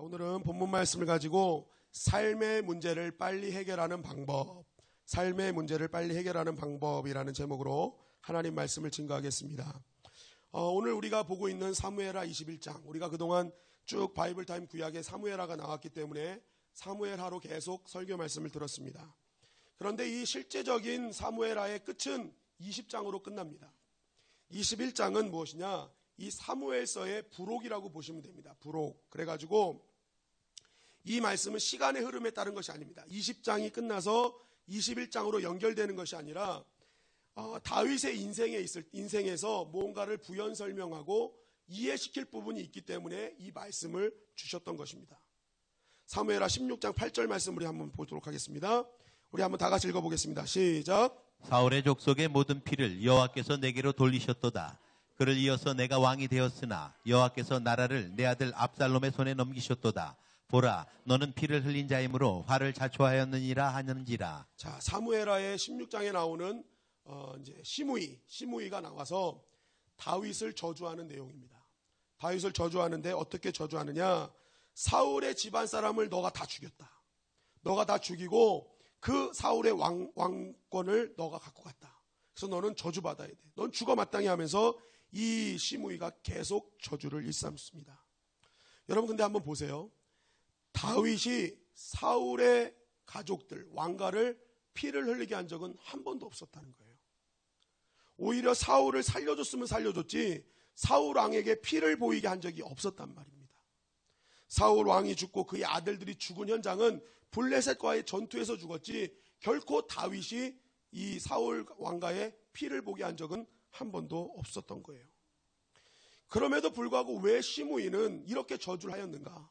오늘은 본문 말씀을 가지고 삶의 문제를 빨리 해결하는 방법이라는 제목으로 하나님 말씀을 증거하겠습니다. 오늘 우리가 보고 있는 사무엘하 21장, 우리가 그동안 쭉 바이블타임 구약에 사무엘하가 나왔기 때문에 사무엘하로 계속 설교 말씀을 들었습니다. 그런데 이 실제적인 사무엘하의 끝은 20장으로 끝납니다. 21장은 무엇이냐? 이 사무엘서의 부록이라고 보시면 됩니다. 부록. 그래가지고 이 말씀은 시간의 흐름에 따른 것이 아닙니다. 20장이 끝나서 21장으로 연결되는 것이 아니라 다윗의 인생에서 무언가를 부연 설명하고 이해시킬 부분이 있기 때문에 이 말씀을 주셨던 것입니다. 사무엘하 16장 8절 말씀 우리 한번 보도록 하겠습니다. 우리 한번 다 같이 읽어보겠습니다. 시작. 사울의 족속의 모든 피를 여호와께서 내게로 돌리셨도다. 그를 이어서 내가 왕이 되었으나 여호와께서 나라를 내 아들 압살롬의 손에 넘기셨도다. 보라, 너는 피를 흘린 자이므로 화를 자초하였느니라 하는지라. 자, 사무엘하의 16장에 나오는 이제 시므이가 나와서 다윗을 저주하는 내용입니다. 다윗을 저주하는데 어떻게 저주하느냐? 사울의 집안 사람을 너가 다 죽였다. 너가 다 죽이고 그 사울의 왕권을 너가 갖고 갔다. 그래서 너는 저주받아야 돼. 넌 죽어 마땅히 하면서 이 시므이가 계속 저주를 일삼습니다. 여러분 근데 한번 보세요. 다윗이 사울의 가족들, 왕가를 피를 흘리게 한 적은 한 번도 없었다는 거예요. 오히려 사울을 살려줬으면 살려줬지 사울 왕에게 피를 보이게 한 적이 없었단 말입니다. 사울 왕이 죽고 그의 아들들이 죽은 현장은 블레셋과의 전투에서 죽었지 결코 다윗이 이 사울 왕가의 피를 보게 한 적은 한 번도 없었던 거예요. 그럼에도 불구하고 왜 시므이는 이렇게 저주를 하였는가?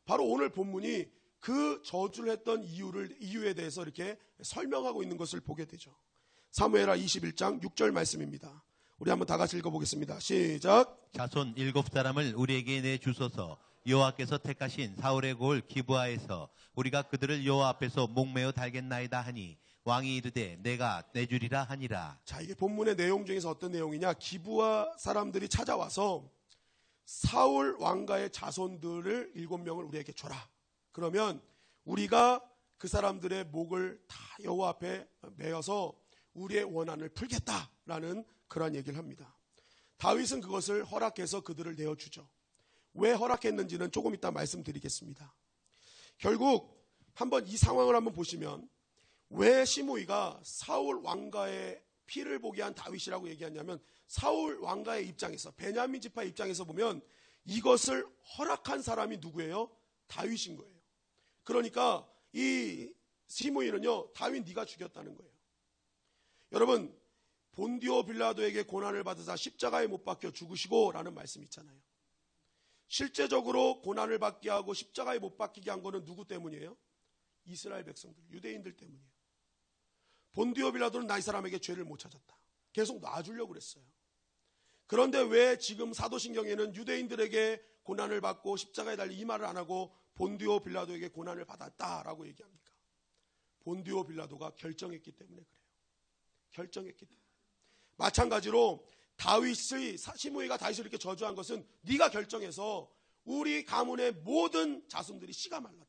바로 오늘 본문이 그 저주를 했던 이유에 대해서 이렇게 설명하고 있는 것을 보게 되죠. 사무엘하 21장 6절 말씀입니다. 우리 한번 다 같이 읽어보겠습니다. 시작. 자손 7사람을 우리에게 내주소서. 여호와께서 택하신 사울의 골 기브아에서 우리가 그들을 여호와 앞에서 목매어 달겠나이다 하니 왕이 이르되 내가 내주리라 하니라. 자, 이게 본문의 내용 중에서 어떤 내용이냐? 기브아 사람들이 찾아와서 사울 왕가의 자손들을 7명을 우리에게 줘라. 그러면 우리가 그 사람들의 목을 다 여호와 앞에 메어서 우리의 원한을 풀겠다라는 그런 얘기를 합니다. 다윗은 그것을 허락해서 그들을 내어주죠. 왜 허락했는지는 조금 이따 말씀드리겠습니다. 결국 한번 이 상황을 한번 보시면 왜 시므이가 사울 왕가의 피를 보게 한 다윗이라고 얘기하냐면 사울 왕가의 입장에서 베냐민 지파 입장에서 보면 이것을 허락한 사람이 누구예요? 다윗인 거예요. 그러니까 이 시므이는요 다윗 네가 죽였다는 거예요. 여러분 본디오 빌라도에게 고난을 받으사 십자가에 못 박혀 죽으시고 라는 말씀이 있잖아요. 실제적으로 고난을 받게 하고 십자가에 못 박히게 한 거는 누구 때문이에요? 이스라엘 백성들, 유대인들 때문이에요. 본디오 빌라도는 나 이 사람에게 죄를 못 찾았다. 계속 놔주려고 그랬어요. 그런데 왜 지금 사도신경에는 유대인들에게 고난을 받고 십자가에 달리 이 말을 안 하고 본디오 빌라도에게 고난을 받았다라고 얘기합니까? 본디오 빌라도가 결정했기 때문에 그래요. 결정했기 때문에. 마찬가지로 시므이가 다윗을 이렇게 저주한 것은 네가 결정해서 우리 가문의 모든 자손들이 씨가 말랐다.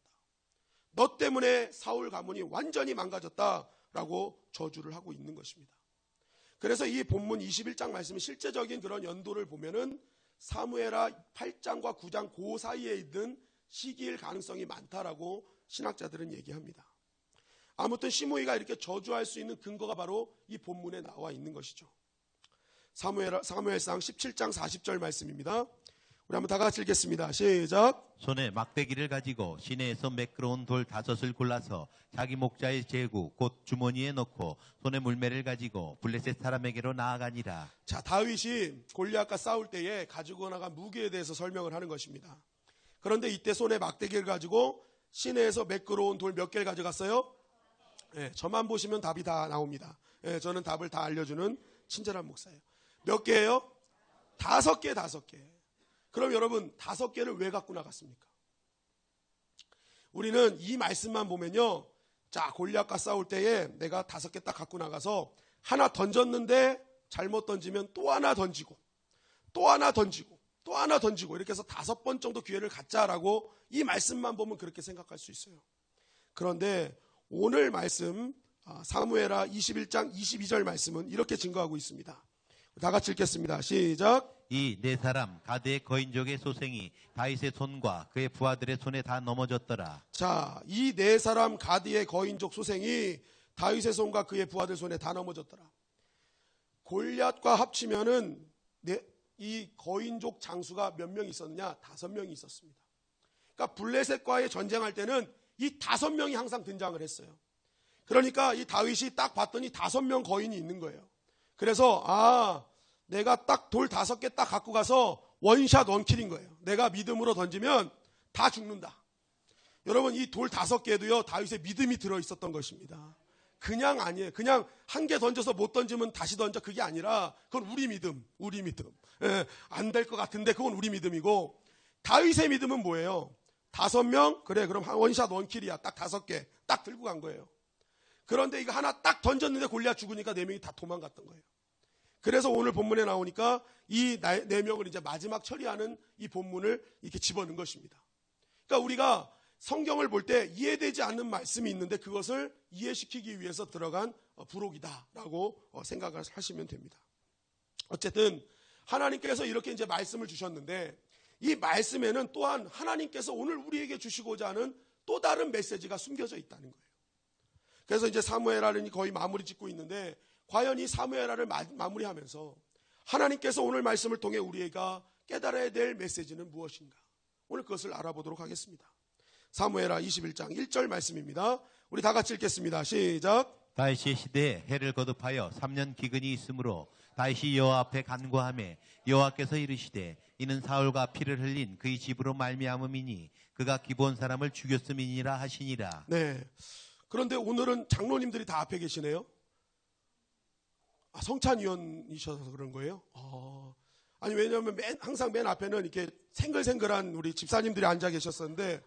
너 때문에 사울 가문이 완전히 망가졌다라고 저주를 하고 있는 것입니다. 그래서 이 본문 21장 말씀은 실제적인 그런 연도를 보면은 사무엘하 8장과 9장 그 사이에 있는 시기일 가능성이 많다라고 신학자들은 얘기합니다. 아무튼 시므이가 이렇게 저주할 수 있는 근거가 바로 이 본문에 나와 있는 것이죠. 사무엘상 17장 40절 말씀입니다. 우리 한번 다 같이 읽겠습니다. 시작. 손에 막대기를 가지고 시내에서 매끄러운 돌 5을 골라서 자기 목자의 제구 곧 주머니에 넣고 손에 물매를 가지고 블레셋 사람에게로 나아가니라. 자, 다윗이 골리앗과 싸울 때에 가지고 나간 무기에 대해서 설명을 하는 것입니다. 그런데 이때 손에 막대기를 가지고 시내에서 매끄러운 돌 몇 개를 가져갔어요? 네, 저만 보시면 답이 다 나옵니다. 네, 저는 답을 다 알려주는 친절한 목사예요. 몇 개예요? 5개. 그럼 여러분 5개를 왜 갖고 나갔습니까? 우리는 이 말씀만 보면요. 자, 골리앗과 싸울 때에 내가 5개 딱 갖고 나가서 하나 던졌는데 잘못 던지면 또 하나 던지고 또 하나 던지고 또 하나 던지고 이렇게 해서 5번 정도 기회를 갖자라고 이 말씀만 보면 그렇게 생각할 수 있어요. 그런데 오늘 말씀 사무엘하 21장 22절 말씀은 이렇게 증거하고 있습니다. 다 같이 읽겠습니다. 시작. 이 네 사람 가드의 거인족의 소생이 다윗의 손과 그의 부하들의 손에 다 넘어졌더라. 자, 이 네 사람 가드의 거인족 소생이 다윗의 손과 그의 부하들 손에 다 넘어졌더라. 골리앗과 합치면은 이 거인족 장수가 몇 명 있었느냐? 5명이 있었습니다. 그러니까 블레셋과의 전쟁할 때는 이 5명이 항상 등장을 했어요. 그러니까 이 다윗이 딱 봤더니 5명 거인이 있는 거예요. 그래서 내가 딱 돌 5개 딱 갖고 가서 원샷 원킬인 거예요. 내가 믿음으로 던지면 다 죽는다. 여러분, 이 돌 5개도요 다윗의 믿음이 들어있었던 것입니다. 그냥 아니에요. 그냥 한 개 던져서 못 던지면 다시 던져, 그게 아니라 그건 우리 믿음. 안 될 것 같은데 그건 우리 믿음이고, 다윗의 믿음은 뭐예요? 5명? 그래, 그럼 원샷 원킬이야. 딱 5개 딱 들고 간 거예요. 그런데 이거 하나 딱 던졌는데 골리앗 죽으니까 4명이 다 도망갔던 거예요. 그래서 오늘 본문에 나오니까 이 4명을 이제 마지막 처리하는 이 본문을 이렇게 집어넣은 것입니다. 그러니까 우리가 성경을 볼 때 이해되지 않는 말씀이 있는데 그것을 이해시키기 위해서 들어간 부록이다라고 생각을 하시면 됩니다. 어쨌든 하나님께서 이렇게 이제 말씀을 주셨는데, 이 말씀에는 또한 하나님께서 오늘 우리에게 주시고자 하는 또 다른 메시지가 숨겨져 있다는 거예요. 그래서 이제 사무엘하는 거의 마무리 짓고 있는데, 과연 이 사무엘하를 마무리하면서 하나님께서 오늘 말씀을 통해 우리가 깨달아야 될 메시지는 무엇인가? 오늘 그것을 알아보도록 하겠습니다. 사무엘하 21장 1절 말씀입니다. 우리 다 같이 읽겠습니다. 시작. 다윗의 시대에 해를 거듭하여 3년 기근이 있으므로 다윗이 여호와 앞에 간구하매 여호와께서 이르시되 이는 사울과 피를 흘린 그의 집으로 말미암음이니 그가 기브온 사람을 죽였음이니라 하시니라. 네. 그런데 오늘은 장로님들이 다 앞에 계시네요. 성찬위원이셔서 그런 거예요? 아니, 왜냐하면 항상 맨 앞에는 이렇게 생글생글한 우리 집사님들이 앉아 계셨었는데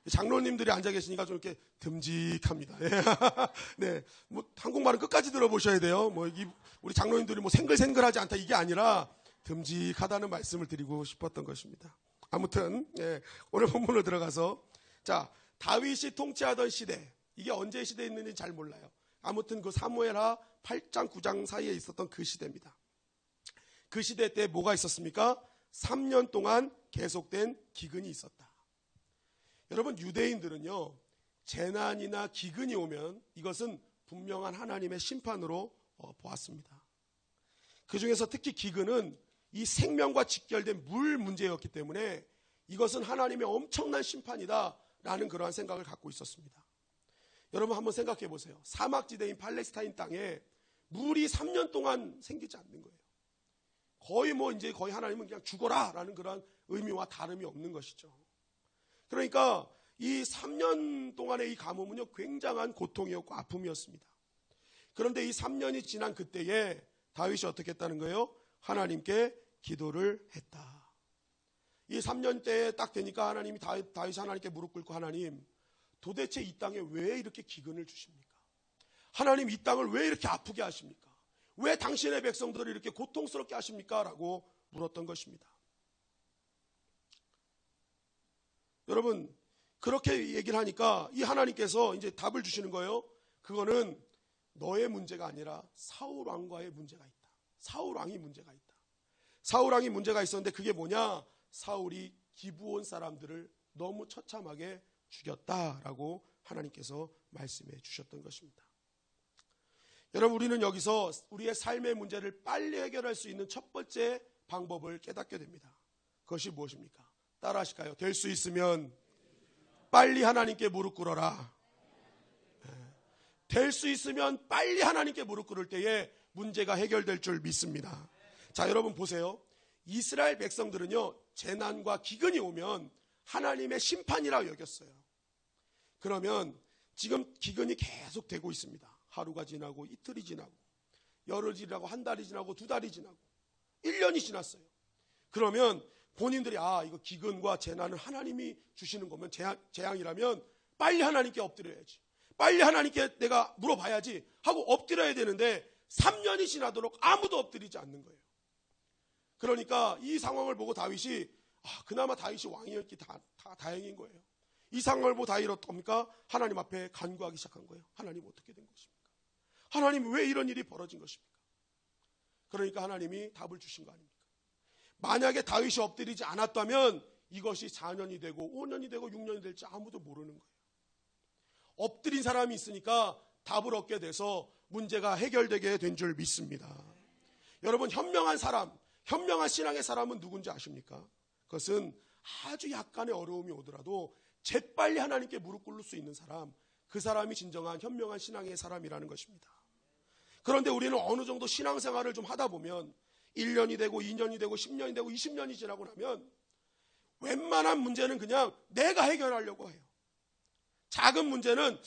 장로님들이 앉아 계시니까 좀 이렇게 듬직합니다. 네, 뭐 한국말은 끝까지 들어보셔야 돼요. 우리 장로님들이 생글생글하지 않다 이게 아니라 듬직하다는 말씀을 드리고 싶었던 것입니다. 아무튼 오늘 본문으로 들어가서, 자, 다윗이 통치하던 시대, 이게 언제 시대에 있는지 잘 몰라요. 아무튼 그 사무엘하 8장 9장 사이에 있었던 그 시대입니다. 그 시대 때 뭐가 있었습니까? 3년 동안 계속된 기근이 있었다. 여러분, 유대인들은요, 재난이나 기근이 오면 이것은 분명한 하나님의 심판으로 보았습니다. 그 중에서 특히 기근은 이 생명과 직결된 물 문제였기 때문에 이것은 하나님의 엄청난 심판이다라는 그러한 생각을 갖고 있었습니다. 여러분, 한번 생각해 보세요. 사막지대인 팔레스타인 땅에 물이 3년 동안 생기지 않는 거예요. 거의 하나님은 그냥 죽어라라는 그런 의미와 다름이 없는 것이죠. 그러니까 이 3년 동안의 이 가뭄은요, 굉장한 고통이었고 아픔이었습니다. 그런데 이 3년이 지난 그때에 다윗이 어떻게 했다는 거예요? 하나님께 기도를 했다. 이 3년 때에 딱 되니까 다윗이 하나님께 무릎 꿇고, 하나님, 도대체 이 땅에 왜 이렇게 기근을 주십니까? 하나님, 이 땅을 왜 이렇게 아프게 하십니까? 왜 당신의 백성들을 이렇게 고통스럽게 하십니까? 라고 물었던 것입니다. 여러분, 그렇게 얘기를 하니까 이 하나님께서 이제 답을 주시는 거예요. 그거는 너의 문제가 아니라 사울 왕과의 문제가 있다. 사울 왕이 문제가 있다. 사울 왕이 문제가 있었는데 그게 뭐냐? 사울이 기브온 사람들을 너무 처참하게 죽였다라고 하나님께서 말씀해 주셨던 것입니다. 여러분, 우리는 여기서 우리의 삶의 문제를 빨리 해결할 수 있는 첫 번째 방법을 깨닫게 됩니다. 그것이 무엇입니까? 따라 하실까요? 될 수 있으면 빨리 하나님께 무릎 꿇어라. 될 수 있으면 빨리 하나님께 무릎 꿇을 때에 문제가 해결될 줄 믿습니다. 자, 여러분 보세요. 이스라엘 백성들은요, 재난과 기근이 오면 하나님의 심판이라고 여겼어요. 그러면 지금 기근이 계속 되고 있습니다. 하루가 지나고 이틀이 지나고 열흘이 지나고 한 달이 지나고 두 달이 지나고 1년이 지났어요. 그러면 본인들이 이거 기근과 재난은 하나님이 주시는 거면, 재앙이라면 빨리 하나님께 엎드려야지, 빨리 하나님께 내가 물어봐야지 하고 엎드려야 되는데 3년이 지나도록 아무도 엎드리지 않는 거예요. 그러니까 이 상황을 보고 다윗이 그나마 다윗이 왕이었기 다 다행인 거예요. 이 상황을 보고 다윗이 어떡합니까? 하나님 앞에 간구하기 시작한 거예요. 하나님 어떻게 된 것입니까? 하나님 왜 이런 일이 벌어진 것입니까? 그러니까 하나님이 답을 주신 거 아닙니까? 만약에 다윗이 엎드리지 않았다면 이것이 4년이 되고 5년이 되고 6년이 될지 아무도 모르는 거예요. 엎드린 사람이 있으니까 답을 얻게 돼서 문제가 해결되게 된 줄 믿습니다. 여러분, 현명한 사람, 현명한 신앙의 사람은 누군지 아십니까? 그것은 아주 약간의 어려움이 오더라도 재빨리 하나님께 무릎 꿇을 수 있는 사람, 그 사람이 진정한 현명한 신앙의 사람이라는 것입니다. 그런데 우리는 어느 정도 신앙생활을 좀 하다 보면 1년이 되고 2년이 되고 10년이 되고 20년이 지나고 나면 웬만한 문제는 그냥 내가 해결하려고 해요. 작은 문제는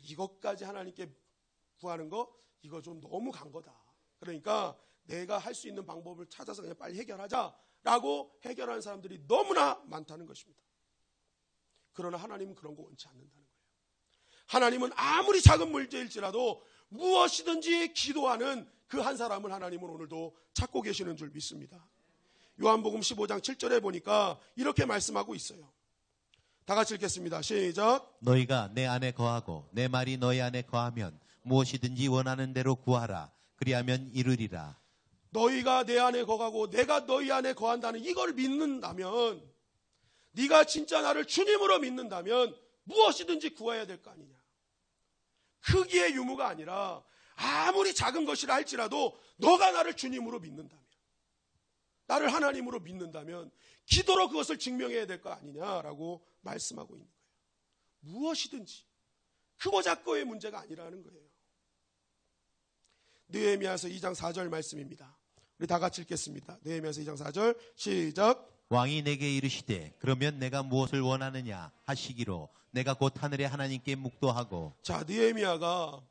이것까지 하나님께 구하는 거 이거 좀 너무 간 거다. 그러니까 내가 할 수 있는 방법을 찾아서 그냥 빨리 해결하자라고 해결하는 사람들이 너무나 많다는 것입니다. 그러나 하나님은 그런 거 원치 않는다는 거예요. 하나님은 아무리 작은 문제일지라도 무엇이든지 기도하는 그 한 사람을 하나님은 오늘도 찾고 계시는 줄 믿습니다. 요한복음 15장 7절에 보니까 이렇게 말씀하고 있어요. 다 같이 읽겠습니다. 시작. 너희가 내 안에 거하고 내 말이 너희 안에 거하면 무엇이든지 원하는 대로 구하라. 그리하면 이루리라. 너희가 내 안에 거하고 내가 너희 안에 거한다는 이걸 믿는다면, 네가 진짜 나를 주님으로 믿는다면 무엇이든지 구해야 될 거 아니냐. 크기의 유무가 아니라 아무리 작은 것이라 할지라도 너가 나를 주님으로 믿는다면, 나를 하나님으로 믿는다면 기도로 그것을 증명해야 될 거 아니냐라고 말씀하고 있는 거예요. 무엇이든지 크고 작고의 문제가 아니라는 거예요. 느헤미야서 2장 4절 말씀입니다. 우리 다 같이 읽겠습니다. 느헤미야서 2장 4절 시작. 왕이 내게 이르시되 그러면 내가 무엇을 원하느냐 하시기로 내가 곧 하늘의 하나님께 묵도하고. 자, 느헤미야가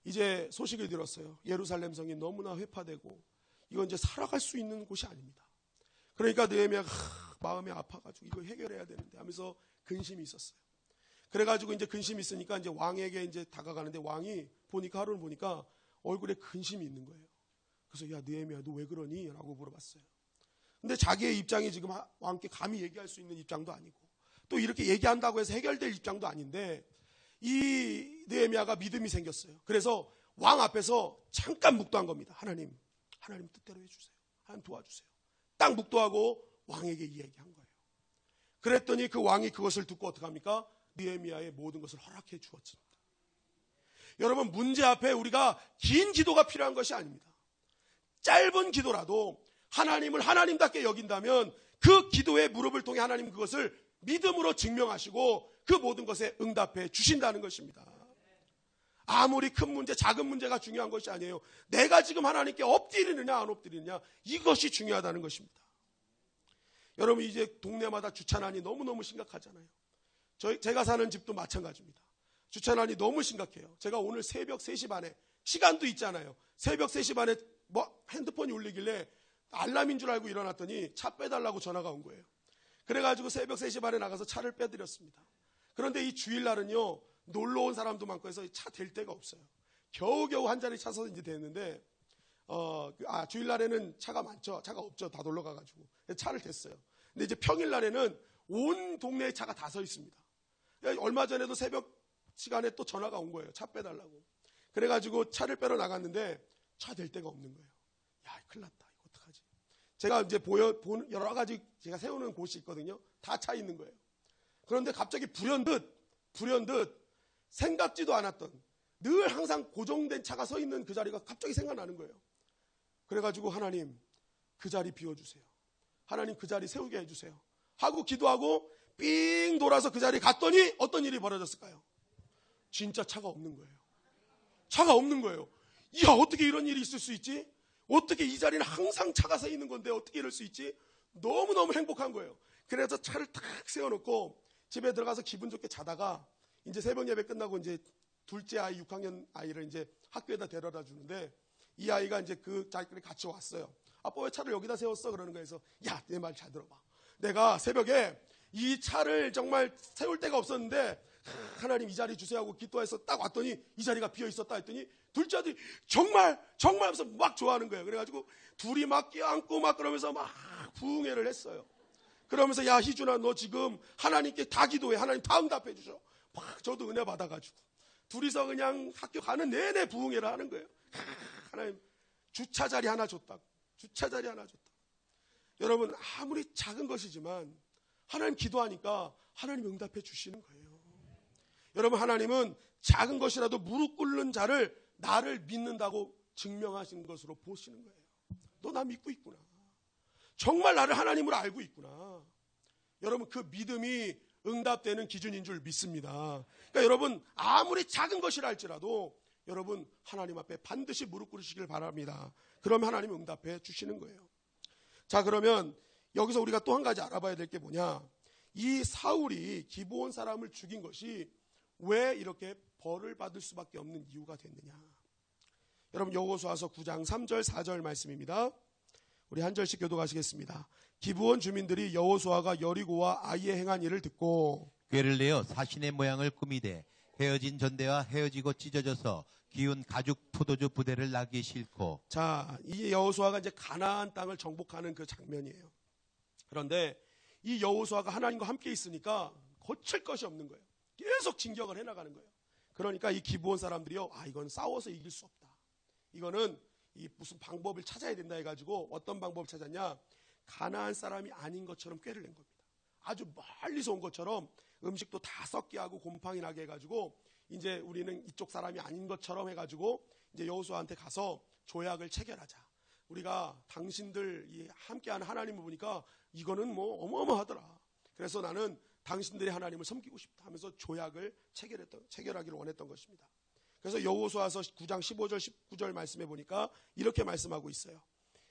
이제 소식을 들었어요. 예루살렘 성이 너무나 회파되고 이건 이제 살아갈 수 있는 곳이 아닙니다. 그러니까 느헤미야가 마음이 아파가지고 이거 해결해야 되는데 하면서 근심이 있었어요. 그래가지고 이제 근심이 있으니까 이제 왕에게 이제 다가가는데 왕이 보니까 하루는 보니까 얼굴에 근심이 있는 거예요. 그래서 야 느헤미야 너 왜 그러니? 라고 물어봤어요. 근데 자기의 입장이 지금 왕께 감히 얘기할 수 있는 입장도 아니고 또 이렇게 얘기한다고 해서 해결될 입장도 아닌데 이 느헤미야가 믿음이 생겼어요. 그래서 왕 앞에서 잠깐 묵도한 겁니다. 하나님 뜻대로 해주세요. 하나님 도와주세요. 딱 묵도하고 왕에게 이야기한 거예요. 그랬더니 그 왕이 그것을 듣고 어떡합니까? 느헤미야의 모든 것을 허락해 주었습니다. 여러분, 문제 앞에 우리가 긴 기도가 필요한 것이 아닙니다. 짧은 기도라도 하나님을 하나님답게 여긴다면 그 기도의 무릎을 통해 하나님 그것을 믿음으로 증명하시고 그 모든 것에 응답해 주신다는 것입니다. 아무리 큰 문제, 작은 문제가 중요한 것이 아니에요. 내가 지금 하나님께 엎드리느냐 안 엎드리느냐 이것이 중요하다는 것입니다. 여러분, 이제 동네마다 주차난이 너무너무 심각하잖아요. 제가 사는 집도 마찬가지입니다. 주차난이 너무 심각해요. 제가 오늘 새벽 3시 반에 시간도 있잖아요. 새벽 3시 반에 핸드폰이 울리길래 알람인 줄 알고 일어났더니 차 빼달라고 전화가 온 거예요. 그래가지고 새벽 3시 반에 나가서 차를 빼드렸습니다. 그런데 이 주일날은요 놀러 온 사람도 많고 해서 차 댈 데가 없어요. 겨우겨우 한 자리 차서 이제 됐는데 주일날에는 차가 많죠. 차가 없죠. 다 놀러 가가지고 차를 댔어요. 근데 이제 평일날에는 온 동네에 차가 다 서 있습니다. 얼마 전에도 새벽 시간에 또 전화가 온 거예요. 차 빼달라고. 그래가지고 차를 빼러 나갔는데 차 댈 데가 없는 거예요. 야, 큰일 났다. 이거 어떡하지? 제가 이제 여러 가지 제가 세우는 곳이 있거든요. 다 차 있는 거예요. 그런데 갑자기 불현듯 생각지도 않았던 늘 항상 고정된 차가 서 있는 그 자리가 갑자기 생각나는 거예요. 그래가지고 하나님 그 자리 비워주세요. 하나님 그 자리 세우게 해주세요. 하고 기도하고 삥 돌아서 그 자리에 갔더니 어떤 일이 벌어졌을까요? 진짜 차가 없는 거예요. 차가 없는 거예요. 이야, 어떻게 이런 일이 있을 수 있지? 어떻게 이 자리는 항상 차가 서 있는 건데 어떻게 이럴 수 있지? 너무너무 행복한 거예요. 그래서 차를 탁 세워놓고 집에 들어가서 기분 좋게 자다가 이제 새벽 예배 끝나고 이제 둘째 아이 6학년 아이를 이제 학교에다 데려다 주는데 이 아이가 이제 그 자기들이 같이 왔어요. 아빠 왜 차를 여기다 세웠어? 그러는 거에서 야, 내 말 잘 들어봐. 내가 새벽에 이 차를 정말 세울 데가 없었는데 하나님 이 자리 주세요 하고 기도해서 딱 왔더니 이 자리가 비어 있었다 했더니 둘째 아들이 정말 하면서 막 좋아하는 거예요. 그래가지고 둘이 막 껴안고 막 그러면서 막 부흥회를 했어요. 그러면서 야 희준아 너 지금 하나님께 다 기도해. 하나님 다 응답해 주셔. 막 저도 은혜 받아가지고 둘이서 그냥 학교 가는 내내 부흥회를 하는 거예요. 하나님 주차 자리 하나 줬다고. 주차 자리 하나 줬다. 여러분 아무리 작은 것이지만 하나님 기도하니까 하나님 응답해 주시는 거예요. 여러분 하나님은 작은 것이라도 무릎 꿇는 자를 나를 믿는다고 증명하시는 것으로 보시는 거예요. 너 나 믿고 있구나. 정말 나를 하나님으로 알고 있구나. 여러분 그 믿음이 응답되는 기준인 줄 믿습니다. 그러니까 여러분 아무리 작은 것이라 할지라도 여러분 하나님 앞에 반드시 무릎 꿇으시길 바랍니다. 그러면 하나님이 응답해 주시는 거예요. 자 그러면 여기서 우리가 또 한 가지 알아봐야 될 게 뭐냐. 이 사울이 기브온 사람을 죽인 것이 왜 이렇게 벌을 받을 수밖에 없는 이유가 됐느냐. 여러분 여호수아서 9장 3절 4절 말씀입니다. 우리 한 절씩 교독하시겠습니다. 기브온 주민들이 여호수아가 여리고와 아이에 행한 일을 듣고 꾀를 내어 사신의 모양을 꾸미되 헤어진 전대와 헤어지고 찢어져서 기운 가죽 포도주 부대를 나기 싫고. 자, 이 여호수아가 이제 가나안 땅을 정복하는 그 장면이에요. 그런데 이 여호수아가 하나님과 함께 있으니까 고칠 것이 없는 거예요. 계속 진격을 해나가는 거예요. 그러니까 이 기브온 사람들이요, 이건 싸워서 이길 수 없다. 이거는 이 무슨 방법을 찾아야 된다 해가지고 어떤 방법을 찾았냐? 가나안 사람이 아닌 것처럼 꾀를 낸 겁니다. 아주 멀리서 온 것처럼 음식도 다 썩게 하고 곰팡이 나게 해가지고 이제 우리는 이쪽 사람이 아닌 것처럼 해가지고 이제 여호수아한테 가서 조약을 체결하자. 우리가 당신들 함께하는 하나님을 보니까 이거는 뭐 어마어마하더라. 그래서 나는 당신들의 하나님을 섬기고 싶다 하면서 조약을 체결하기를 원했던 것입니다. 그래서 여호수아서 9장 15절 19절 말씀해 보니까 이렇게 말씀하고 있어요.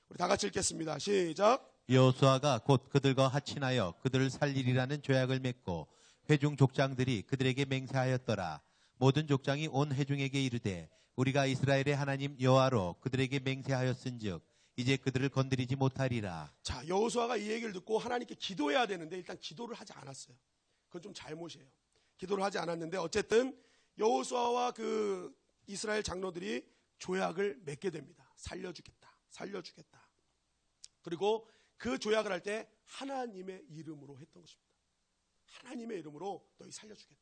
우리 다 같이 읽겠습니다. 시작. 여호수아가 곧 그들과 합친하여 그들을 살리리라는 조약을 맺고 회중 족장들이 그들에게 맹세하였더라. 모든 족장이 온 회중에게 이르되 우리가 이스라엘의 하나님 여호와로 그들에게 맹세하였은즉 이제 그들을 건드리지 못하리라. 자, 여호수아가 이 얘기를 듣고 하나님께 기도해야 되는데 일단 기도를 하지 않았어요. 그건 좀 잘못이에요. 기도를 하지 않았는데 어쨌든 여호수아와 그 이스라엘 장로들이 조약을 맺게 됩니다. 살려주겠다. 그리고 그 조약을 할 때 하나님의 이름으로 했던 것입니다. 하나님의 이름으로 너희 살려주겠다.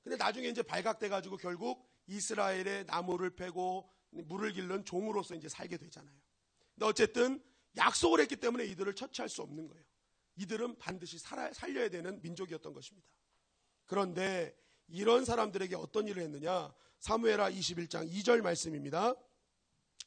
근데 나중에 이제 발각돼가지고 결국 이스라엘의 나무를 패고 물을 길른 종으로서 이제 살게 되잖아요. 근데 어쨌든 약속을 했기 때문에 이들을 처치할 수 없는 거예요. 이들은 반드시 살려야 되는 민족이었던 것입니다. 그런데 이런 사람들에게 어떤 일을 했느냐? 사무엘하 21장 2절 말씀입니다.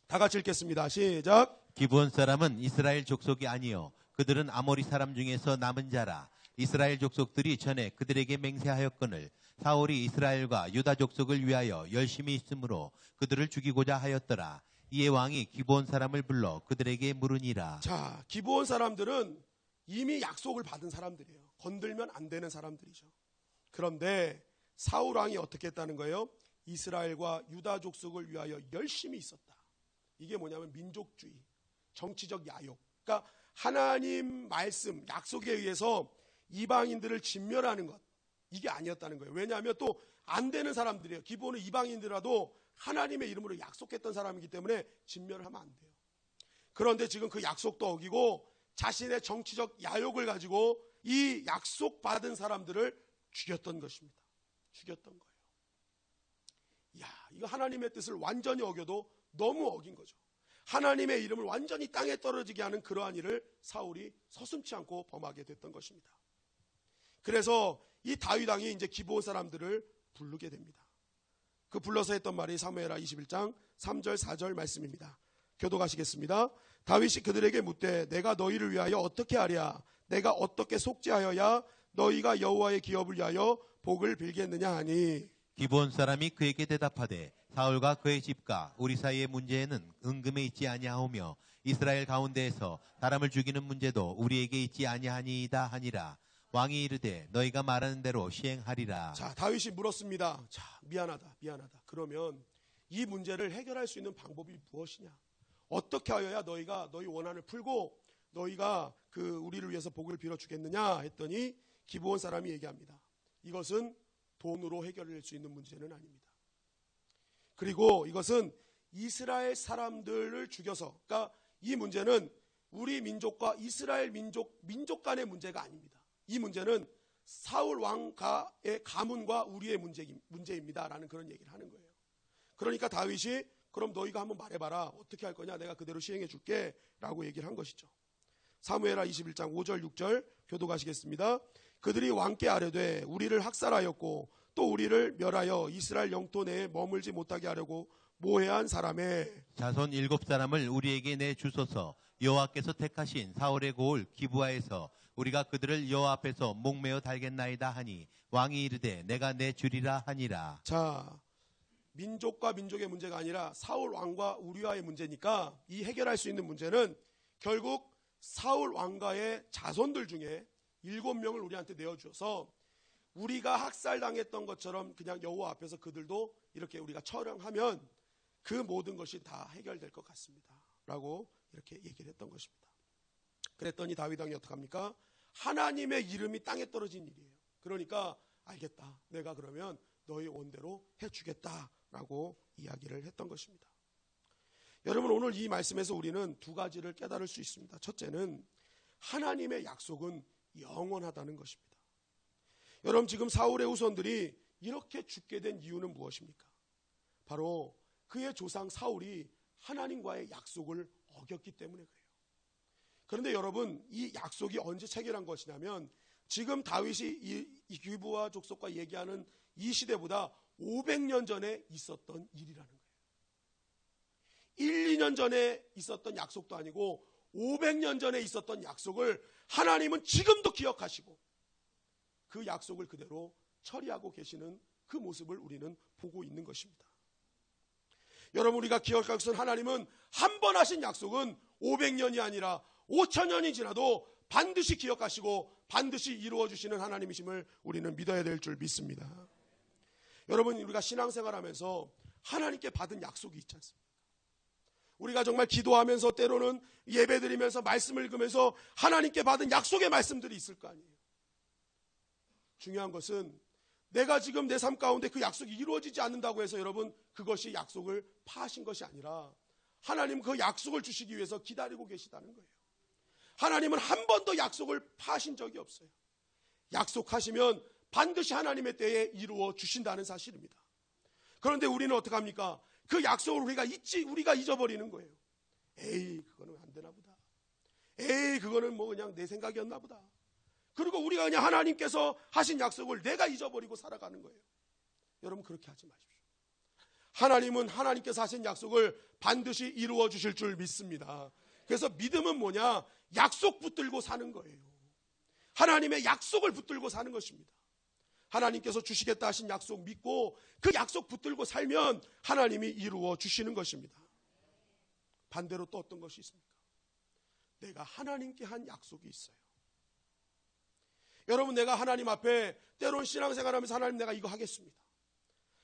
다 같이 읽겠습니다. 시작. 기브온 사람은 이스라엘 족속이 아니요 그들은 아모리 사람 중에서 남은 자라. 이스라엘 족속들이 전에 그들에게 맹세하였거늘 사울이 이스라엘과 유다 족속을 위하여 열심히 있으므로 그들을 죽이고자 하였더라. 이에 왕이 기브온 사람을 불러 그들에게 물으니라. 자, 기브온 사람들은 이미 약속을 받은 사람들이에요. 건들면 안 되는 사람들이죠. 그런데 사울 왕이 어떻게 했다는 거예요? 이스라엘과 유다 족속을 위하여 열심히 있었다. 이게 뭐냐면 민족주의, 정치적 야욕. 그러니까 하나님 말씀, 약속에 의해서 이방인들을 진멸하는 것. 이게 아니었다는 거예요. 왜냐하면 또 안 되는 사람들이에요. 기본은 이방인들라도 하나님의 이름으로 약속했던 사람이기 때문에 진멸을 하면 안 돼요. 그런데 지금 그 약속도 어기고 자신의 정치적 야욕을 가지고 이 약속받은 사람들을 죽였던 것입니다. 죽였던 거예요. 이야, 이거 하나님의 뜻을 완전히 어겨도 너무 어긴 거죠. 하나님의 이름을 완전히 땅에 떨어지게 하는 그러한 일을 사울이 서슴지 않고 범하게 됐던 것입니다. 그래서 이 다윗 왕이 이제 기브온 사람들을 부르게 됩니다. 그 불러서 했던 말이 사무엘하 21장 3절 4절 말씀입니다. 교독하시겠습니다. 다윗이 그들에게 묻되 내가 너희를 위하여 어떻게 하랴? 내가 어떻게 속죄하여야 너희가 여호와의 기업을 위하여 복을 빌겠느냐 하니. 기브온 사람이 그에게 대답하되 사울과 그의 집과 우리 사이의 문제에는 은금에 있지 아니하오며 이스라엘 가운데에서 사람을 죽이는 문제도 우리에게 있지 아니하니이다 하니라. 왕이 이르되 너희가 말하는 대로 시행하리라. 자, 다윗이 물었습니다. 자, 미안하다. 그러면 이 문제를 해결할 수 있는 방법이 무엇이냐? 어떻게 하여야 너희가 너희 원한을 풀고 너희가 그 우리를 위해서 복을 빌어 주겠느냐 했더니 기브온 사람이 얘기합니다. 이것은 돈으로 해결할 수 있는 문제는 아닙니다. 그리고 이것은 이스라엘 사람들을 죽여서, 그러니까 이 문제는 우리 민족과 이스라엘 민족 간의 문제가 아닙니다. 이 문제는 사울 왕가의 가문과 우리의 문제입니다 라는 그런 얘기를 하는 거예요. 그러니까 다윗이 그럼 너희가 한번 말해봐라. 어떻게 할 거냐? 내가 그대로 시행해 줄게 라고 얘기를 한 것이죠. 사무엘하 21장 5절 6절 교독하시겠습니다. 그들이 왕께 아뢰되 우리를 학살하였고 또 우리를 멸하여 이스라엘 영토 내에 머물지 못하게 하려고 모해한 사람의 자손 7사람을 우리에게 내주소서. 여호와께서 택하신 사울의 고을 기브아에서 우리가 그들을 여호와 앞에서 목매어 달겠나이다 하니 왕이 이르되 내가 내주리라 하니라. 자, 민족과 민족의 문제가 아니라 사울 왕과 우리와의 문제니까 이 해결할 수 있는 문제는 결국 사울 왕가의 자손들 중에 7명을 우리한테 내어주어서 우리가 학살당했던 것처럼 그냥 여호와 앞에서 그들도 이렇게 우리가 처형하면 그 모든 것이 다 해결될 것 같습니다 라고 이렇게 얘기를 했던 것입니다. 그랬더니 다윗 왕이 어떡합니까? 하나님의 이름이 땅에 떨어진 일이에요. 그러니까 알겠다, 내가 그러면 너희 원대로 해주겠다 라고 이야기를 했던 것입니다. 여러분, 오늘 이 말씀에서 우리는 두 가지를 깨달을 수 있습니다. 첫째는 하나님의 약속은 영원하다는 것입니다. 여러분, 지금 사울의 후손들이 이렇게 죽게 된 이유는 무엇입니까? 바로 그의 조상 사울이 하나님과의 약속을 어겼기 때문에 그래요. 그런데 여러분, 이 약속이 언제 체결한 것이냐면 지금 다윗이 이 기브아 족속과 얘기하는 이 시대보다 500년 전에 있었던 일이라는 거예요. 1, 2년 전에 있었던 약속도 아니고 500년 전에 있었던 약속을 하나님은 지금도 기억하시고 그 약속을 그대로 처리하고 계시는 그 모습을 우리는 보고 있는 것입니다. 여러분, 우리가 기억할 것은 하나님은 한 번 하신 약속은 500년이 아니라 5000년이 지나도 반드시 기억하시고 반드시 이루어 주시는 하나님이심을 우리는 믿어야 될 줄 믿습니다. 여러분, 우리가 신앙생활하면서 하나님께 받은 약속이 있지 않습니까? 우리가 정말 기도하면서 때로는 예배드리면서 말씀을 읽으면서 하나님께 받은 약속의 말씀들이 있을 거 아니에요. 중요한 것은 내가 지금 내 삶 가운데 그 약속이 이루어지지 않는다고 해서 여러분 그것이 약속을 파하신 것이 아니라 하나님은 그 약속을 주시기 위해서 기다리고 계시다는 거예요. 하나님은 한 번도 약속을 파하신 적이 없어요. 약속하시면 반드시 하나님의 때에 이루어 주신다는 사실입니다. 그런데 우리는 어떻게 합니까? 그 약속을 우리가 잊어버리는 거예요. 에이, 그거는 안 되나 보다. 에이, 그거는 뭐 그냥 내 생각이었나 보다. 그리고 우리가 그냥 하나님께서 하신 약속을 내가 잊어버리고 살아가는 거예요. 여러분, 그렇게 하지 마십시오. 하나님은 하나님께서 하신 약속을 반드시 이루어 주실 줄 믿습니다. 그래서 믿음은 뭐냐? 약속 붙들고 사는 거예요. 하나님의 약속을 붙들고 사는 것입니다. 하나님께서 주시겠다 하신 약속 믿고 그 약속 붙들고 살면 하나님이 이루어 주시는 것입니다. 반대로 또 어떤 것이 있습니까? 내가 하나님께 한 약속이 있어요. 여러분, 내가 하나님 앞에 때론 신앙생활하면서 하나님, 내가 이거 하겠습니다.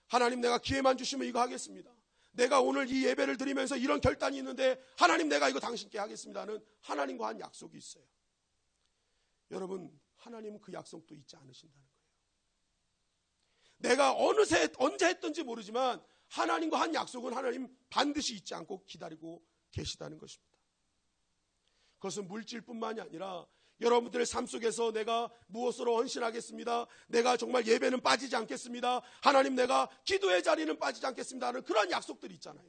하나님, 내가 기회만 주시면 이거 하겠습니다. 내가 오늘 이 예배를 드리면서 이런 결단이 있는데 하나님, 내가 이거 당신께 하겠습니다는 하나님과 한 약속이 있어요. 여러분, 하나님은 그 약속도 잊지 않으신다는 거예요. 내가 언제 했던지 모르지만 하나님과 한 약속은 하나님 반드시 잊지 않고 기다리고 계시다는 것입니다. 그것은 물질뿐만이 아니라 여러분들의 삶 속에서 내가 무엇으로 헌신하겠습니다. 내가 정말 예배는 빠지지 않겠습니다. 하나님, 내가 기도의 자리는 빠지지 않겠습니다 하는 그런 약속들이 있잖아요.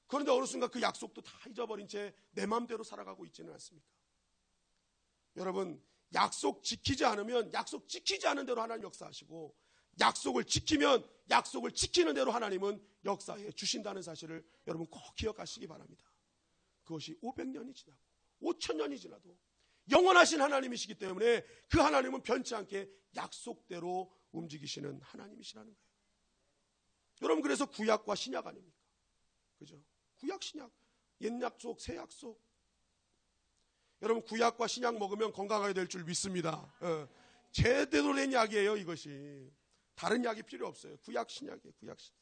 그런데 어느 순간 그 약속도 다 잊어버린 채 내 마음대로 살아가고 있지는 않습니까? 여러분, 약속 지키지 않으면 약속 지키지 않은 대로 하나님 역사하시고, 약속을 지키면 약속을 지키는 대로 하나님은 역사해 주신다는 사실을 여러분 꼭 기억하시기 바랍니다. 그것이 500년이 지나고 5000년이 지나도 영원하신 하나님이시기 때문에 그 하나님은 변치 않게 약속대로 움직이시는 하나님이시라는 거예요. 여러분, 그래서 구약과 신약 아닙니까? 그죠? 구약, 신약, 옛 약속, 새 약속. 여러분, 구약과 신약 먹으면 건강하게 될 줄 믿습니다. 제대로 된 약이에요, 이것이. 다른 약이 필요 없어요. 구약, 신약이에요, 구약, 신약.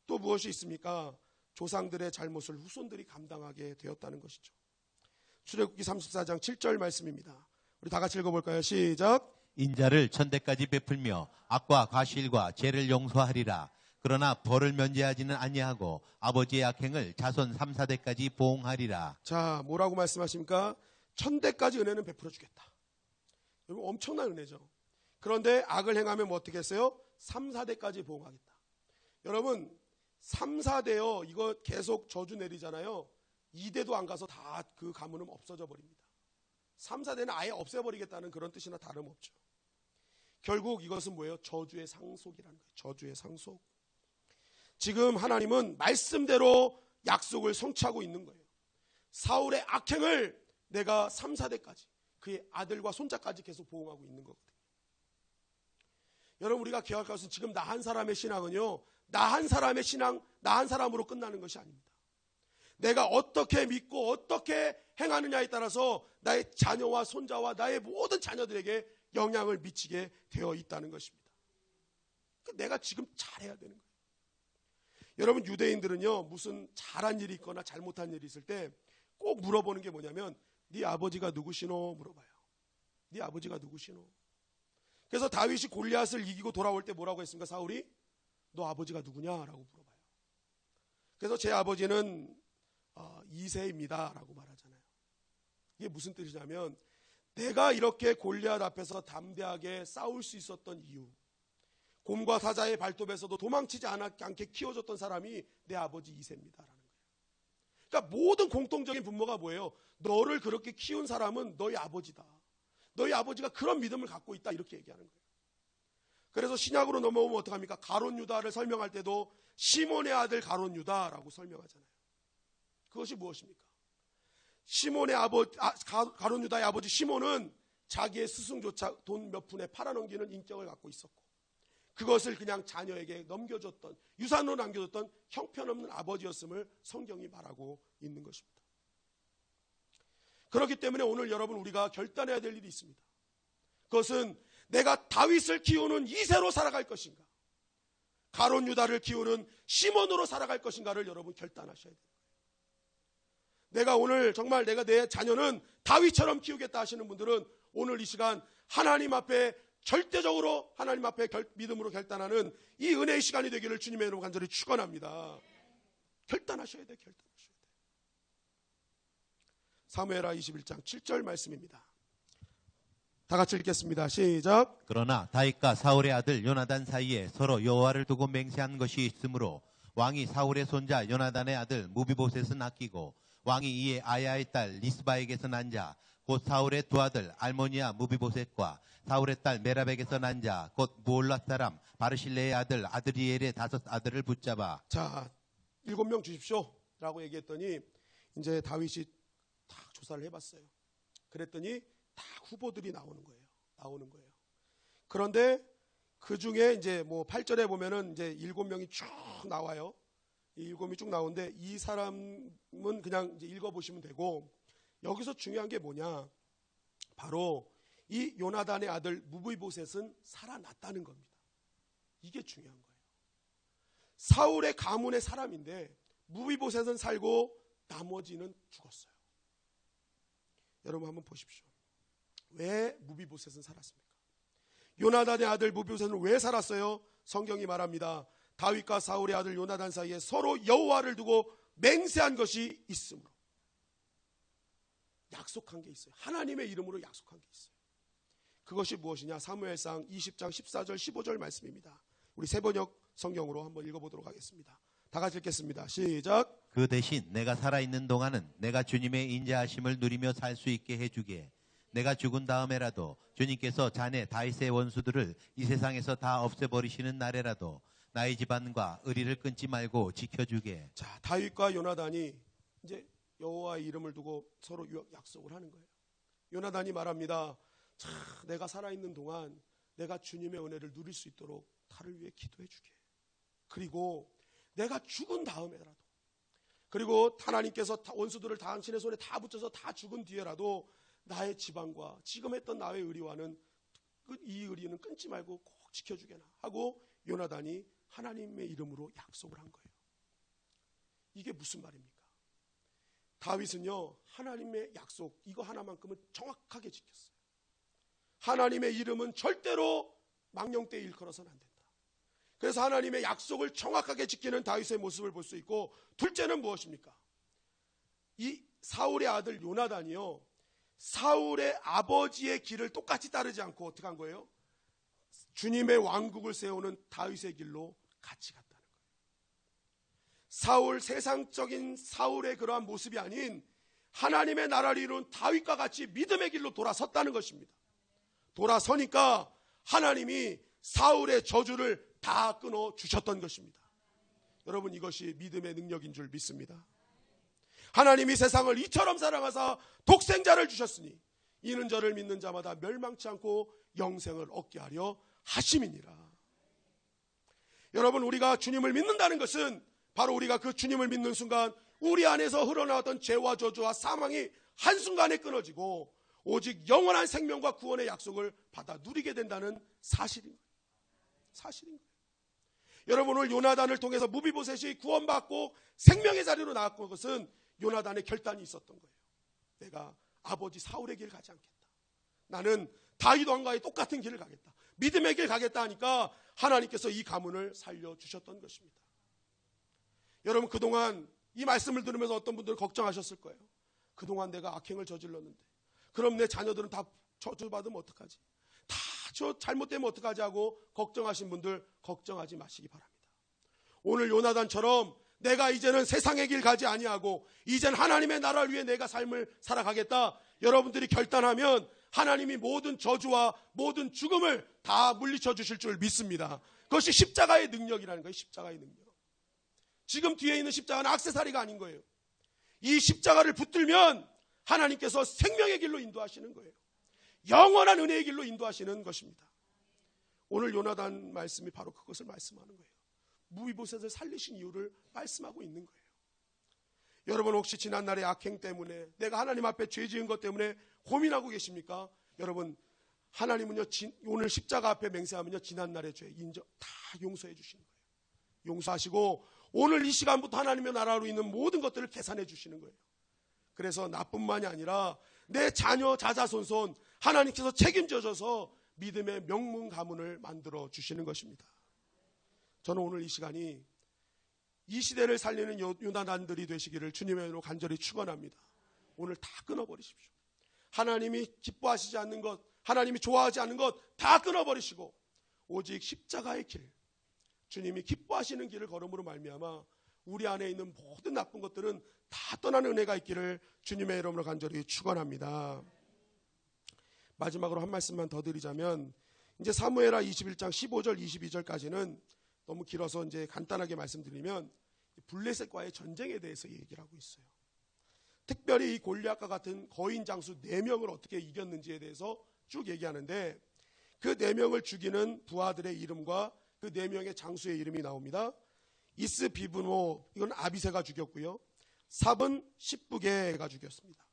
또 무엇이 있습니까? 조상들의 잘못을 후손들이 감당하게 되었다는 것이죠. 출애굽기 34장 7절 말씀입니다. 우리 다 같이 읽어볼까요? 시작. 인자를 천대까지 베풀며 악과 과실과 죄를 용서하리라. 그러나 벌을 면제하지는 아니하고 아버지의 악행을 자손 3, 4대까지 보응하리라. 자, 뭐라고 말씀하십니까? 1000대까지 은혜는 베풀어 주겠다. 여러분 엄청난 은혜죠. 그런데 악을 행하면 뭐 어떻게 했어요? 3, 4대까지 보응하겠다. 여러분 3, 4대요. 이거 계속 저주 내리잖아요. 2대도 안 가서 다 그 가문은 없어져 버립니다. 3, 4대는 아예 없애버리겠다는 그런 뜻이나 다름없죠. 결국 이것은 뭐예요? 저주의 상속이라는 거예요. 저주의 상속. 지금 하나님은 말씀대로 약속을 성취하고 있는 거예요. 사울의 악행을 내가 3, 4대까지 그의 아들과 손자까지 계속 보응하고 있는 거거든요. 여러분 우리가 기억할 것은 지금 나 한 사람의 신앙은요. 나 한 사람의 신앙, 나 한 사람으로 끝나는 것이 아닙니다. 내가 어떻게 믿고 어떻게 행하느냐에 따라서 나의 자녀와 손자와 나의 모든 자녀들에게 영향을 미치게 되어 있다는 것입니다. 내가 지금 잘해야 되는 거예요. 여러분 유대인들은요 무슨 잘한 일이 있거나 잘못한 일이 있을 때 꼭 물어보는 게 뭐냐면 네 아버지가 누구시노 물어봐요. 네 아버지가 누구시노. 그래서 다윗이 골리앗을 이기고 돌아올 때 뭐라고 했습니까? 사울이 너 아버지가 누구냐라고 물어봐요. 그래서 제 아버지는 이새입니다 라고 말하잖아요. 이게 무슨 뜻이냐면 내가 이렇게 골리앗 앞에서 담대하게 싸울 수 있었던 이유, 곰과 사자의 발톱에서도 도망치지 않게 키워줬던 사람이 내 아버지 이새입니다 라는 거예요. 그러니까 모든 공통적인 분모가 뭐예요? 너를 그렇게 키운 사람은 너희 아버지다. 너희 아버지가 그런 믿음을 갖고 있다 이렇게 얘기하는 거예요. 그래서 신약으로 넘어오면 어떡합니까? 가롯 유다를 설명할 때도 시몬의 아들 가롯 유다라고 설명하잖아요. 그것이 무엇입니까? 시몬의 가롯 유다의 아버지 시몬은 자기의 스승조차 돈 몇 푼에 팔아넘기는 인격을 갖고 있었고 그것을 그냥 자녀에게 넘겨줬던 유산으로 남겨줬던 형편없는 아버지였음을 성경이 말하고 있는 것입니다. 그렇기 때문에 오늘 여러분 우리가 결단해야 될 일이 있습니다. 그것은 내가 다윗을 키우는 이새로 살아갈 것인가 가롯 유다를 키우는 시몬으로 살아갈 것인가를 여러분 결단하셔야 돼요. 내가 오늘 정말 내가 내 자녀는 다윗처럼 키우겠다 하시는 분들은 오늘 이 시간 하나님 앞에 절대적으로 하나님 앞에 믿음으로 결단하는 이 은혜의 시간이 되기를 주님의 이름으로 간절히 축원합니다. 결단하셔야 돼요. 결단하셔야 돼요. 사무엘하 21장 7절 말씀입니다. 다 같이 읽겠습니다. 시작. 그러나 다윗과 사울의 아들 요나단 사이에 서로 여호와를 두고 맹세한 것이 있으므로 왕이 사울의 손자 요나단의 아들 무비보셋은 아끼고 왕이 이에 아야의 딸 리스바에게서 난 자 곧 사울의 두 아들 알모니아 무비보셋과 사울의 딸 메랍에게서 난 자 곧 무올랏 사람 바르실레의 아들 아드리엘의 5 아들을 붙잡아. 자, 7명 주십시오 라고 얘기했더니 이제 다윗이 다 조사를 해봤어요. 그랬더니 다 후보들이 나오는 거예요. 그런데 그 중에 이제 뭐 8절에 보면은 이제 7명이 쭉 나와요. 이 7명이 쭉 나오는데 이 사람은 그냥 이제 읽어보시면 되고 여기서 중요한 게 뭐냐? 바로 이 요나단의 아들 무비보셋은 살아났다는 겁니다. 이게 중요한 거예요. 사울의 가문의 사람인데 무비보셋은 살고 나머지는 죽었어요. 여러분 한번 보십시오. 왜 무비보셋은 살았습니까? 요나단의 아들 무비보셋은 왜 살았어요? 성경이 말합니다. 다윗과 사울의 아들 요나단 사이에 서로 여호와를 두고 맹세한 것이 있으므로. 약속한 게 있어요. 하나님의 이름으로 약속한 게 있어요. 그것이 무엇이냐? 사무엘상 20장 14절 15절 말씀입니다. 우리 세번역 성경으로 한번 읽어보도록 하겠습니다. 다 같이 읽겠습니다. 시작. 그 대신 내가 살아있는 동안은 내가 주님의 인자하심을 누리며 살 수 있게 해주게. 내가 죽은 다음에라도 주님께서 자네 다윗의 원수들을 이 세상에서 다 없애버리시는 날에라도 나의 집안과 의리를 끊지 말고 지켜주게. 자, 다윗과 요나단이 이제 여호와의 이름을 두고 서로 약속을 하는 거예요. 요나단이 말합니다. 자, 내가 살아있는 동안 내가 주님의 은혜를 누릴 수 있도록 나를 위해 기도해 주게. 그리고 내가 죽은 다음에라도, 그리고 하나님께서 원수들을 당신의 손에 다 붙여서 다 죽은 뒤에라도 나의 지방과 지금 했던 나의 의리와는 이 의리는 끊지 말고 꼭 지켜주게나 하고 요나단이 하나님의 이름으로 약속을 한 거예요. 이게 무슨 말입니까? 다윗은요 하나님의 약속 이거 하나만큼은 정확하게 지켰어요. 하나님의 이름은 절대로 망령되이 일컬어서는 안 된다. 그래서 하나님의 약속을 정확하게 지키는 다윗의 모습을 볼 수 있고, 둘째는 무엇입니까? 이 사울의 아들 요나단이요, 사울의 아버지의 길을 똑같이 따르지 않고 어떻게 한 거예요? 주님의 왕국을 세우는 다윗의 길로 같이 갔다는 거예요. 사울, 세상적인 사울의 그러한 모습이 아닌 하나님의 나라를 이룬 다윗과 같이 믿음의 길로 돌아섰다는 것입니다. 돌아서니까 하나님이 사울의 저주를 다 끊어 주셨던 것입니다. 여러분, 이것이 믿음의 능력인 줄 믿습니다. 하나님이 세상을 이처럼 사랑하사 독생자를 주셨으니 이는 저를 믿는 자마다 멸망치 않고 영생을 얻게 하려 하심이니라. 여러분, 우리가 주님을 믿는다는 것은 바로 우리가 그 주님을 믿는 순간 우리 안에서 흘러나왔던 죄와 저주와 사망이 한순간에 끊어지고 오직 영원한 생명과 구원의 약속을 받아 누리게 된다는 사실인 거예요. 사실인 거예요. 여러분, 오늘 요나단을 통해서 무비보셋이 구원받고 생명의 자리로 나왔던 것은 요나단의 결단이 있었던 거예요. 내가 아버지 사울의 길 가지 않겠다. 나는 다윗 왕과의 똑같은 길을 가겠다. 믿음의 길 가겠다 하니까 하나님께서 이 가문을 살려주셨던 것입니다. 여러분, 그동안 이 말씀을 들으면서 어떤 분들은 걱정하셨을 거예요. 그동안 내가 악행을 저질렀는데 그럼 내 자녀들은 다 저주받으면 어떡하지? 다 저 잘못되면 어떡하지 하고 걱정하신 분들 걱정하지 마시기 바랍니다. 오늘 요나단처럼 내가 이제는 세상의 길 가지 아니하고 이젠 하나님의 나라를 위해 내가 삶을 살아가겠다, 여러분들이 결단하면 하나님이 모든 저주와 모든 죽음을 다 물리쳐 주실 줄 믿습니다. 그것이 십자가의 능력이라는 거예요. 십자가의 능력. 지금 뒤에 있는 십자가는 액세서리가 아닌 거예요. 이 십자가를 붙들면 하나님께서 생명의 길로 인도하시는 거예요. 영원한 은혜의 길로 인도하시는 것입니다. 오늘 요나단 말씀이 바로 그것을 말씀하는 거예요. 무비보셋을 살리신 이유를 말씀하고 있는 거예요. 여러분, 혹시 지난날의 악행 때문에 내가 하나님 앞에 죄 지은 것 때문에 고민하고 계십니까? 여러분, 하나님은요, 오늘 십자가 앞에 맹세하면요, 지난날의 죄 인정 다 용서해 주시는 거예요. 용서하시고 오늘 이 시간부터 하나님의 나라로 있는 모든 것들을 계산해 주시는 거예요. 그래서 나뿐만이 아니라 내 자녀 자자손손 하나님께서 책임져 줘서 믿음의 명문 가문을 만들어 주시는 것입니다. 저는 오늘 이 시간이 이 시대를 살리는 요나단들이 되시기를 주님의 이름으로 간절히 축원합니다. 오늘 다 끊어버리십시오. 하나님이 기뻐하시지 않는 것, 하나님이 좋아하지 않는 것 다 끊어버리시고 오직 십자가의 길, 주님이 기뻐하시는 길을 걸음으로 말미암아 우리 안에 있는 모든 나쁜 것들은 다 떠나는 은혜가 있기를 주님의 이름으로 간절히 축원합니다. 마지막으로 한 말씀만 더 드리자면, 이제 사무엘하 21장 15절 22절까지는 너무 길어서 이제 간단하게 말씀드리면 블레셋과의 전쟁에 대해서 얘기를 하고 있어요. 특별히 이 골리앗과 같은 거인 장수 4명을 어떻게 이겼는지에 대해서 쭉 얘기하는데, 그 4명을 죽이는 부하들의 이름과 그 4명의 장수의 이름이 나옵니다. 이스비브노, 이건 아비새가 죽였고요. 삽은 십부게가 죽였습니다.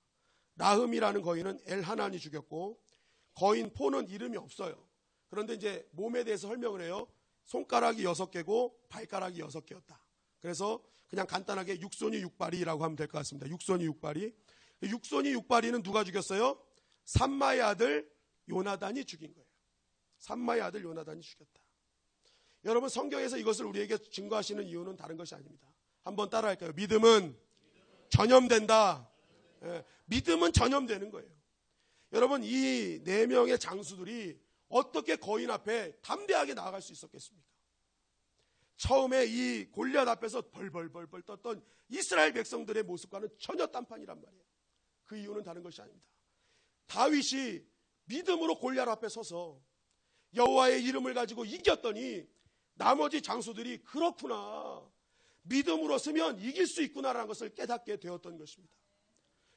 라흠이라는 거인은 엘하난이 죽였고, 거인 포는 이름이 없어요. 그런데 이제 몸에 대해서 설명을 해요. 손가락이 6개고 발가락이 6개였다. 그래서 그냥 간단하게 육손이 육발이라고 하면 될 것 같습니다. 육손이 육발이. 육손이 육발이는 누가 죽였어요? 삼마의 아들 요나단이 죽인 거예요. 삼마의 아들 요나단이 죽였다. 여러분, 성경에서 이것을 우리에게 증거하시는 이유는 다른 것이 아닙니다. 한번 따라할까요? 믿음은 전염된다. 믿음은 전염되는 거예요. 여러분, 이 4명의 장수들이 어떻게 거인 앞에 담대하게 나아갈 수 있었겠습니까? 처음에 이 골리앗 앞에서 벌벌벌벌 떴던 이스라엘 백성들의 모습과는 전혀 딴판이란 말이에요. 그 이유는 다른 것이 아닙니다. 다윗이 믿음으로 골리앗 앞에 서서 여호와의 이름을 가지고 이겼더니 나머지 장수들이 그렇구나, 믿음으로 서면 이길 수 있구나라는 것을 깨닫게 되었던 것입니다.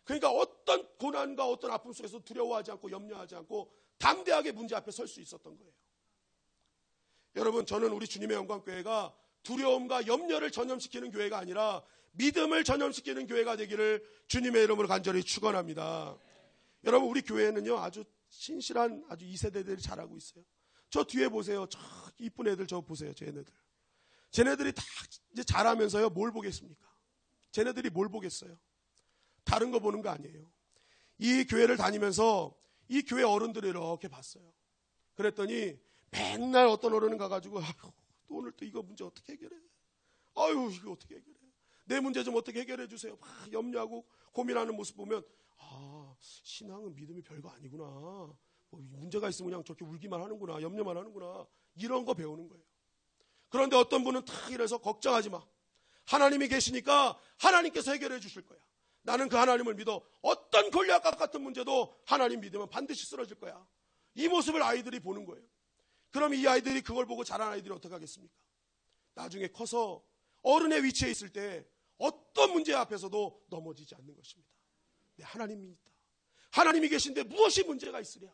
그러니까 어떤 고난과 어떤 아픔 속에서 두려워하지 않고 염려하지 않고 담대하게 문제 앞에 설 수 있었던 거예요. 여러분, 저는 우리 주님의 영광교회가 두려움과 염려를 전염시키는 교회가 아니라 믿음을 전염시키는 교회가 되기를 주님의 이름으로 간절히 축원합니다. 여러분, 우리 교회는요, 아주 신실한 아주 2세대들이 잘하고 있어요. 저 뒤에 보세요. 저 이쁜 애들 저 보세요. 쟤네들이 다 이제 잘하면서요, 뭘 보겠습니까? 쟤네들이 뭘 보겠어요? 다른 거 보는 거 아니에요. 이 교회를 다니면서 이 교회 어른들을 이렇게 봤어요. 그랬더니 맨날 어떤 어른은 가가지고 또 오늘 또 이거 문제 어떻게 해결해? 아유 이거 어떻게 해결해? 내 문제 좀 어떻게 해결해 주세요. 막 염려하고 고민하는 모습 보면 신앙은 믿음이 별거 아니구나. 문제가 있으면 그냥 저렇게 울기만 하는구나. 염려만 하는구나. 이런 거 배우는 거예요. 그런데 어떤 분은 탁 이래서 걱정하지 마. 하나님이 계시니까 하나님께서 해결해 주실 거야. 나는 그 하나님을 믿어. 어떤 골리앗과 같은 문제도 하나님 믿으면 반드시 쓰러질 거야. 이 모습을 아이들이 보는 거예요. 그럼 이 아이들이 그걸 보고 자란 아이들이 어떻게 하겠습니까? 나중에 커서 어른의 위치에 있을 때 어떤 문제 앞에서도 넘어지지 않는 것입니다. 네, 하나님이 있다. 하나님이 계신데 무엇이 문제가 있으랴?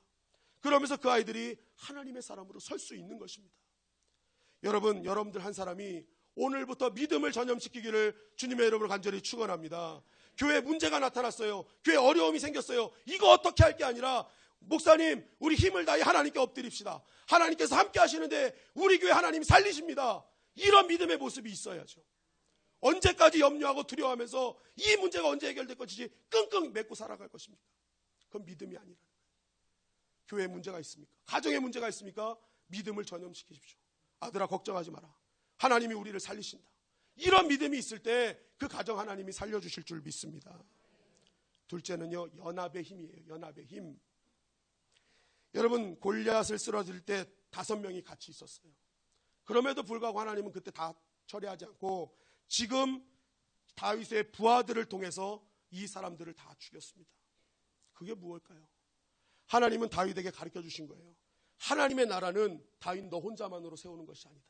그러면서 그 아이들이 하나님의 사람으로 설 수 있는 것입니다. 여러분들 한 사람이 오늘부터 믿음을 전염시키기를 주님의 이름으로 간절히 축원합니다. 교회에 문제가 나타났어요. 교회에 어려움이 생겼어요. 이거 어떻게 할 게 아니라 목사님 우리 힘을 다해 하나님께 엎드립시다. 하나님께서 함께 하시는데 우리 교회 하나님이 살리십니다. 이런 믿음의 모습이 있어야죠. 언제까지 염려하고 두려워하면서 이 문제가 언제 해결될 것인지 끙끙 맺고 살아갈 것입니까? 그건 믿음이 아니라는 거예요. 교회에 문제가 있습니까? 가정에 문제가 있습니까? 믿음을 전염시키십시오. 아들아 걱정하지 마라. 하나님이 우리를 살리신다. 이런 믿음이 있을 때 그 가정 하나님이 살려주실 줄 믿습니다. 둘째는요, 연합의 힘이에요. 연합의 힘. 여러분 골리앗을 쓰러질 때 5명이 같이 있었어요. 그럼에도 불구하고 하나님은 그때 다 처리하지 않고 지금 다윗의 부하들을 통해서 이 사람들을 다 죽였습니다. 그게 무엇일까요? 하나님은 다윗에게 가르쳐 주신 거예요. 하나님의 나라는 다윗 너 혼자만으로 세우는 것이 아니다.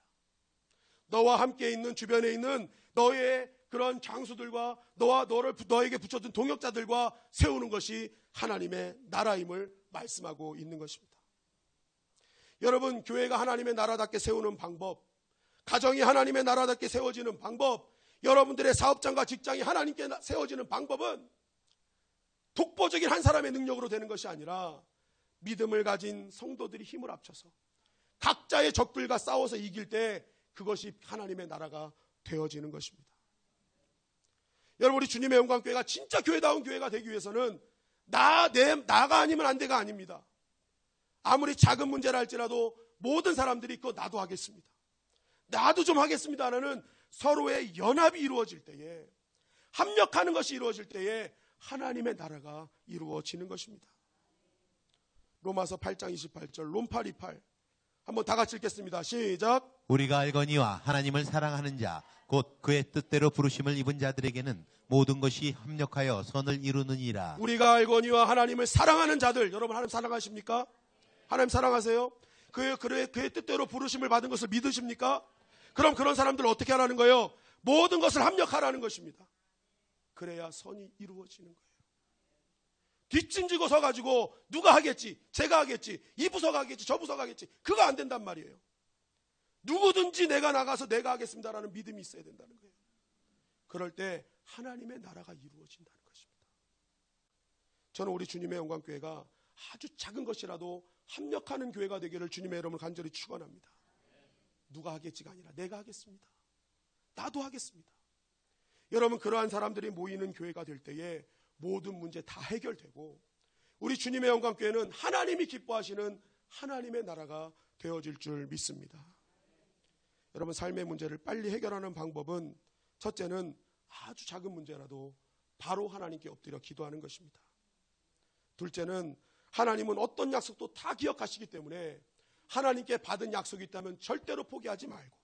너와 함께 있는 주변에 있는 너의 그런 장수들과 너에게 붙여준 동역자들과 세우는 것이 하나님의 나라임을 말씀하고 있는 것입니다. 여러분 교회가 하나님의 나라답게 세우는 방법, 가정이 하나님의 나라답게 세워지는 방법, 여러분들의 사업장과 직장이 하나님께 세워지는 방법은 독보적인 한 사람의 능력으로 되는 것이 아니라 믿음을 가진 성도들이 힘을 합쳐서 각자의 적들과 싸워서 이길 때 그것이 하나님의 나라가 되어지는 것입니다. 여러분 우리 주님의 영광교회가 진짜 교회다운 교회가 되기 위해서는 나가 아니면 안 돼가 아닙니다. 아무리 작은 문제라 할지라도 모든 사람들이 그거 나도 하겠습니다. 나도 좀 하겠습니다 하는 서로의 연합이 이루어질 때에, 합력하는 것이 이루어질 때에 하나님의 나라가 이루어지는 것입니다. 로마서 8장 28절 롬팔 28 한번 다 같이 읽겠습니다. 시작. 우리가 알거니와 하나님을 사랑하는 자 곧 그의 뜻대로 부르심을 입은 자들에게는 모든 것이 합력하여 선을 이루느니라. 우리가 알거니와 하나님을 사랑하는 자들, 여러분 하나님 사랑하십니까? 하나님 사랑하세요? 그의 뜻대로 부르심을 받은 것을 믿으십니까? 그럼 그런 사람들 어떻게 하라는 거예요? 모든 것을 합력하라는 것입니다. 그래야 선이 이루어지는 거예요. 뒷짐지고 서가지고 누가 하겠지, 제가 하겠지, 이 부서가 하겠지, 저 부서가 하겠지, 그거 안 된단 말이에요. 누구든지 내가 나가서 내가 하겠습니다라는 믿음이 있어야 된다는 거예요. 그럴 때 하나님의 나라가 이루어진다는 것입니다. 저는 우리 주님의 영광교회가 아주 작은 것이라도 합력하는 교회가 되기를 주님의 이름을 간절히 축원합니다. 누가 하겠지가 아니라 내가 하겠습니다. 나도 하겠습니다. 여러분 그러한 사람들이 모이는 교회가 될 때에 모든 문제 다 해결되고 우리 주님의 영광교회는 하나님이 기뻐하시는 하나님의 나라가 되어질 줄 믿습니다. 여러분 삶의 문제를 빨리 해결하는 방법은 첫째는 아주 작은 문제라도 바로 하나님께 엎드려 기도하는 것입니다. 둘째는 하나님은 어떤 약속도 다 기억하시기 때문에 하나님께 받은 약속이 있다면 절대로 포기하지 말고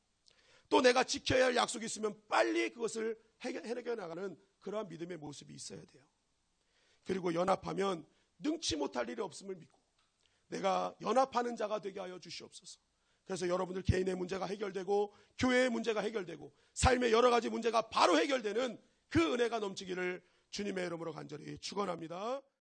또 내가 지켜야 할 약속이 있으면 빨리 그것을 해결해 나가는 그러한 믿음의 모습이 있어야 돼요. 그리고 연합하면 능치 못할 일이 없음을 믿고 내가 연합하는 자가 되게 하여 주시옵소서. 그래서 여러분들 개인의 문제가 해결되고 교회의 문제가 해결되고 삶의 여러 가지 문제가 바로 해결되는 그 은혜가 넘치기를 주님의 이름으로 간절히 축원합니다.